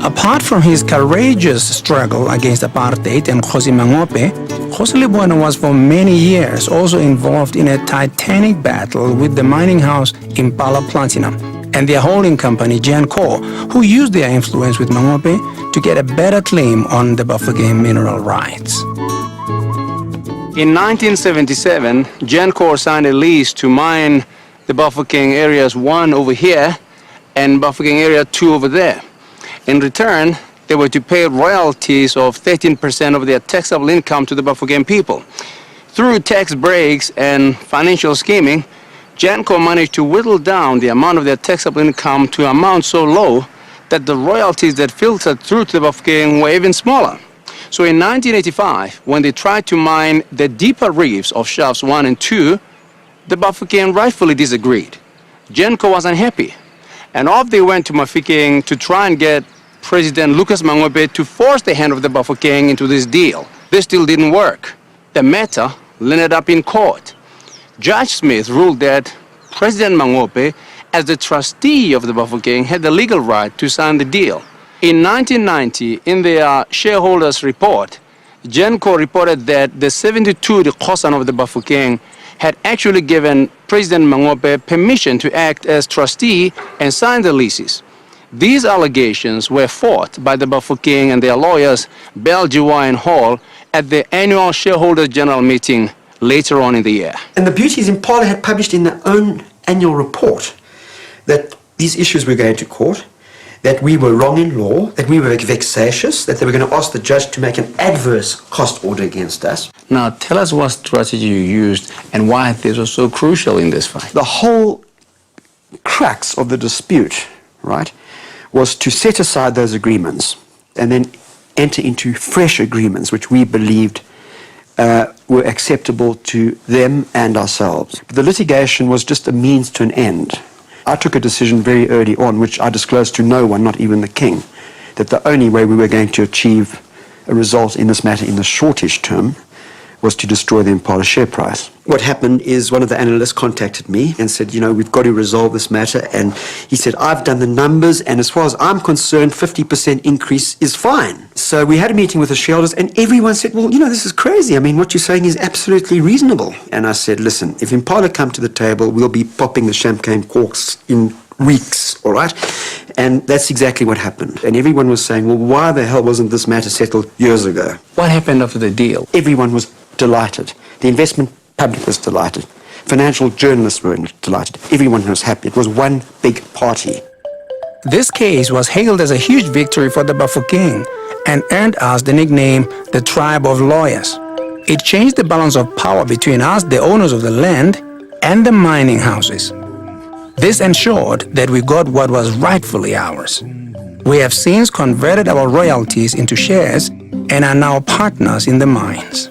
Apart from his courageous struggle against apartheid and Kgosi Mangope, Kgosi Lebona was for many years also involved in a titanic battle with the mining house Impala Platinum and their holding company Genco, who used their influence with Mangope to get a better claim on the Bafokeng mineral rights. In 1977, Genco signed a lease to mine the Bafokeng areas 1 over here and Bafokeng area 2 over there. In return, they were to pay royalties of 13% of their taxable income to the Bafokeng people. Through tax breaks and financial scheming, Genco managed to whittle down the amount of their taxable income to an amount so low that the royalties that filtered through to the Bafokeng were even smaller. So in 1985, when they tried to mine the deeper reefs of shafts 1 and 2, the Bafokeng rightfully disagreed. Genco was unhappy, and off they went to Bafokeng to try and get President Lucas Mangope to force the hand of the Bafokeng into this deal. This deal didn't work. The matter landed up in court. Judge Smith ruled that President Mangope, as the trustee of the Bafokeng, had the legal right to sign the deal. In 1990, in their shareholders' report, Genco reported that the 72 Khosan of the Bafokeng had actually given President Mangope permission to act as trustee and sign the leases. These allegations were fought by the Bafokeng and their lawyers, Bell, Jiwa and Hall, at the annual shareholders' general meeting later on in the year. And the beauty is Impala had published in their own annual report that these issues were going to court, that we were wrong in law, that we were vexatious, that they were going to ask the judge to make an adverse cost order against us. Now, tell us what strategy you used and why this was so crucial in this fight. The whole crux of the dispute, right, was to set aside those agreements and then enter into fresh agreements which we believed were acceptable to them and ourselves. But the litigation was just a means to an end. I took a decision very early on, which I disclosed to no one, not even the king, that the only way we were going to achieve a result in this matter in the shortish term was to destroy the Impala share price. What happened is one of the analysts contacted me and said, you know, we've got to resolve this matter. And he said, I've done the numbers, and as far as I'm concerned, 50% increase is fine. So we had a meeting with the shareholders, and everyone said, well, you know, this is crazy. I mean, what you're saying is absolutely reasonable. And I said, listen, if Impala come to the table, we'll be popping the champagne corks in weeks, all right? And that's exactly what happened. And everyone was saying, well, why the hell wasn't this matter settled years ago? What happened after the deal? Everyone was delighted. The investment public was delighted. Financial journalists were delighted. Everyone was happy. It was one big party. This case was hailed as a huge victory for the Bafokeng and earned us the nickname the Tribe of Lawyers. It changed the balance of power between us, the owners of the land, and the mining houses. This ensured that we got what was rightfully ours. We have since converted our royalties into shares and are now partners in the mines.